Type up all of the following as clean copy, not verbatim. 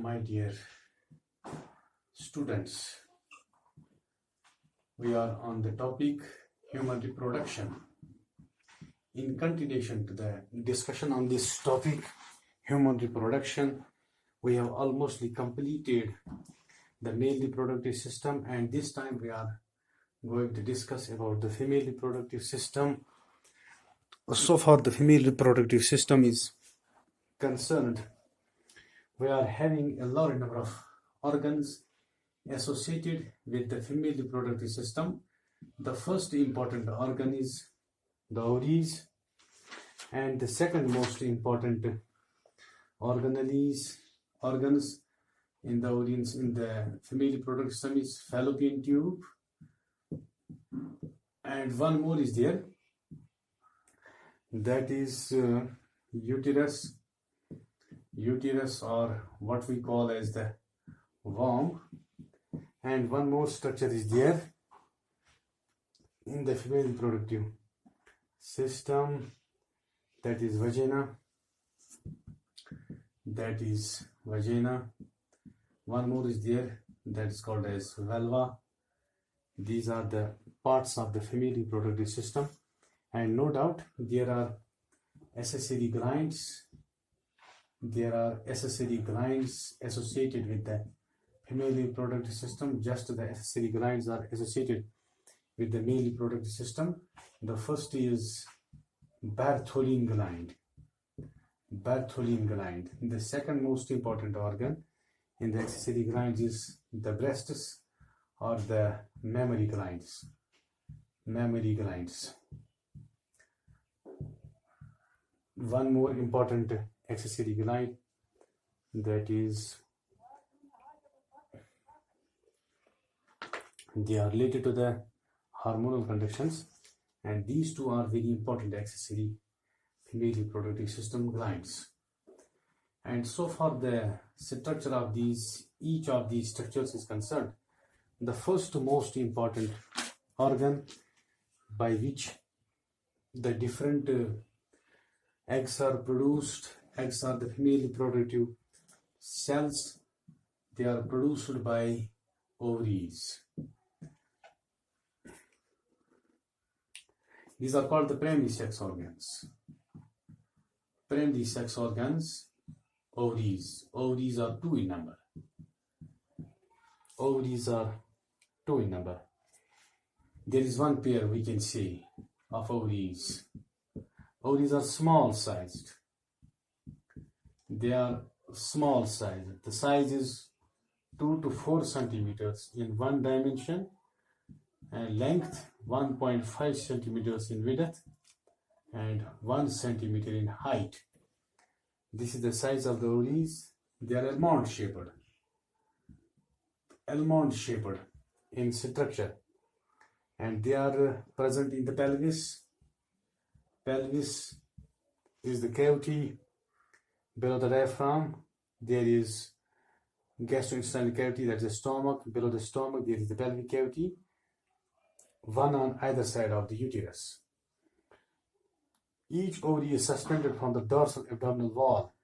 My dear students, we are on the topic human reproduction. In continuation to the discussion on this topic, human reproduction, we have almost completed the male reproductive system, and this time we are going to discuss about the female reproductive system. So far the female reproductive system is concerned, we are having a large number of organs associated with the female reproductive system. The first important organ is the ovaries, and the second most important organs in the female reproductive system is fallopian tube, and one more is there, that is uterus, or what we call as the womb, and one more structure is there in the female reproductive system, that is vagina. One more is there, that is called as vulva. These are the parts of the female reproductive system, and no doubt there are accessory glands. Associated with the female reproductive system. Just the accessory glands are associated with the male reproductive system. The first is Bartholin gland. The second most important organ in the accessory glands is the breasts, or the mammary glands. One more important accessory gland, that is, they are related to the hormonal conditions, and these two are very important accessory female reproductive system glands. And so far the structure of each of these structures is concerned, the first most important organ by which the different eggs are produced. Eggs are the female reproductive cells. They are produced by ovaries. These are called the primary sex organs. Ovaries. Ovaries are two in number. There is one pair we can say of ovaries. Ovaries are small sized. They are small sized. The size is 2 to 4 centimeters in one dimension, and length 1.5 centimeters in width, and 1 centimeter in height. This is the size of the ovaries. They are almond shaped in structure, and they are present in the pelvis. Pelvis is the cavity below the diaphragm. There is gastrointestinal cavity, that is the stomach. Below the stomach there is the pelvic cavity, one on either side of the uterus. Each ovary is suspended from the dorsal abdominal wall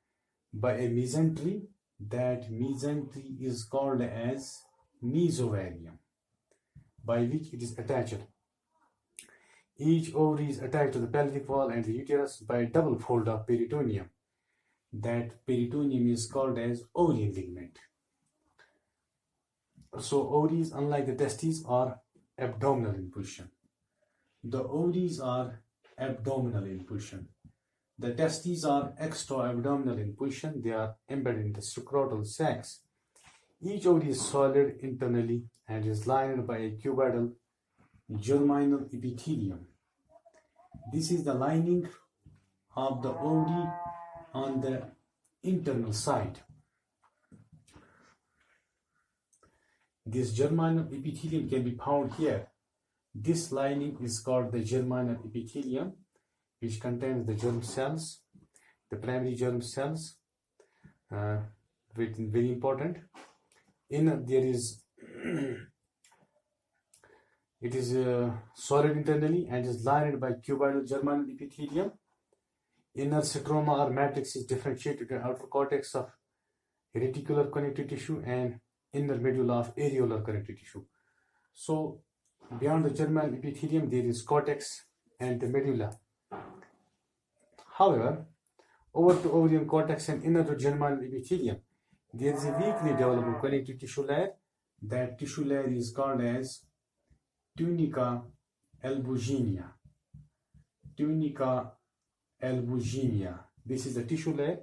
by a mesentery. That mesentery is called as mesovarium, by which it is attached. Each ovary is attached to the pelvic wall and the uterus by a double fold of peritoneum. That peritoneum is called as ovarian ligament. So ovaries, unlike the testes, are abdominal in position. The ovaries are abdominal in position. The testes are extra-abdominal in position. They are embedded in the scrotal sacs. Each ovary is solid internally and is lined by a cuboidal germinal epithelium. This is the lining of the ovary on the internal side. This germinal epithelium can be found here. This lining is called the germinal epithelium, which contains the germ cells, the primary germ cells, very important. It is solid internally and is lined by cuboidal germinal epithelium. Inner stroma or matrix is differentiated to outer cortex of reticular connective tissue, and inner medulla of areolar connective tissue. So beyond the germinal epithelium, there is cortex and the medulla. However, over the ovarian cortex and inner to germinal epithelium, there is a weakly developed connective tissue layer. That tissue layer is called as tunica albuginea. Tunica albuginea. This is the tissue layer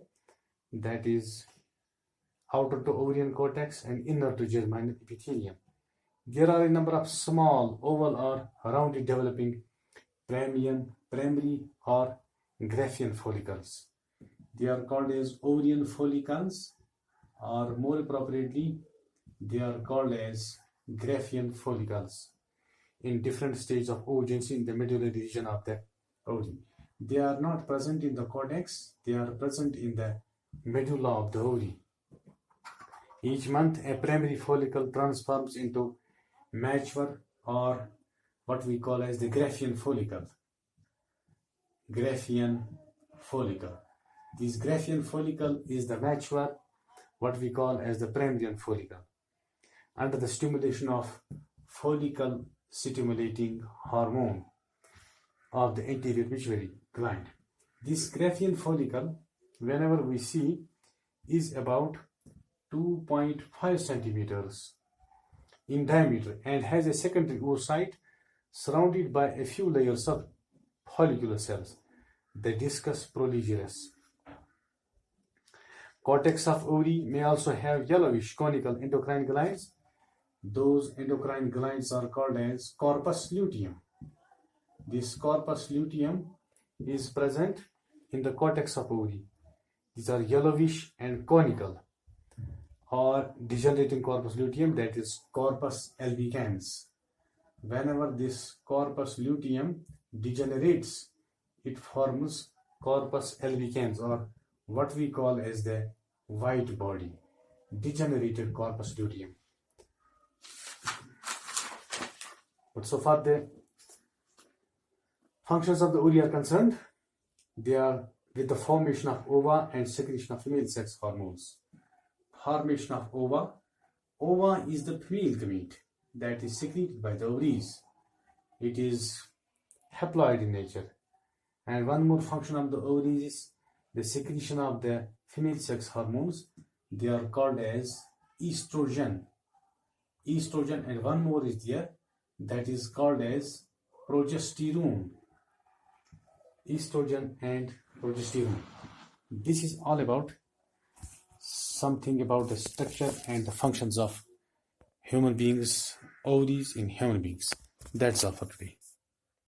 that is outer to ovarian cortex and inner to germinal epithelium. There are a number of small oval or rounded developing primary or Graafian follicles. They are called as ovarian follicles, or more appropriately, they are called as Graafian follicles in different stages of oogenesis in the medullary region of the ovary. They are not present in the cortex, they are present in the medulla of the ovary. Each month, a primary follicle transforms into mature or what we call as the Graafian follicle. Graafian follicle. This Graafian follicle is the mature, what we call as the primary follicle, under the stimulation of follicle stimulating hormone of the anterior pituitary gland. This Graafian follicle, whenever we see, is about 2.5 centimeters in diameter and has a secondary oocyte surrounded by a few layers of follicular cells, the discus proligerus. Cortex of ovary may also have yellowish conical endocrine glands. Those endocrine glands are called as corpus luteum. This corpus luteum is present in the cortex of ovary. These are yellowish and conical, or degenerating corpus luteum, that is corpus albicans. Whenever this corpus luteum degenerates, it forms corpus albicans, or what we call as the white body, degenerated corpus luteum. But so far the functions of the ovary are concerned, they are with the formation of ova and secretion of female sex hormones. Formation of ova. Ova is the female gamete that is secreted by the ovaries. It is haploid in nature. And one more function of the ovaries is the secretion of the female sex hormones. They are called as estrogen. Estrogen, and one more is there, that is called as progesterone. Estrogen and progesterone. This is all about something about the structure and the functions of human beings, ovaries in human beings. That's all for today.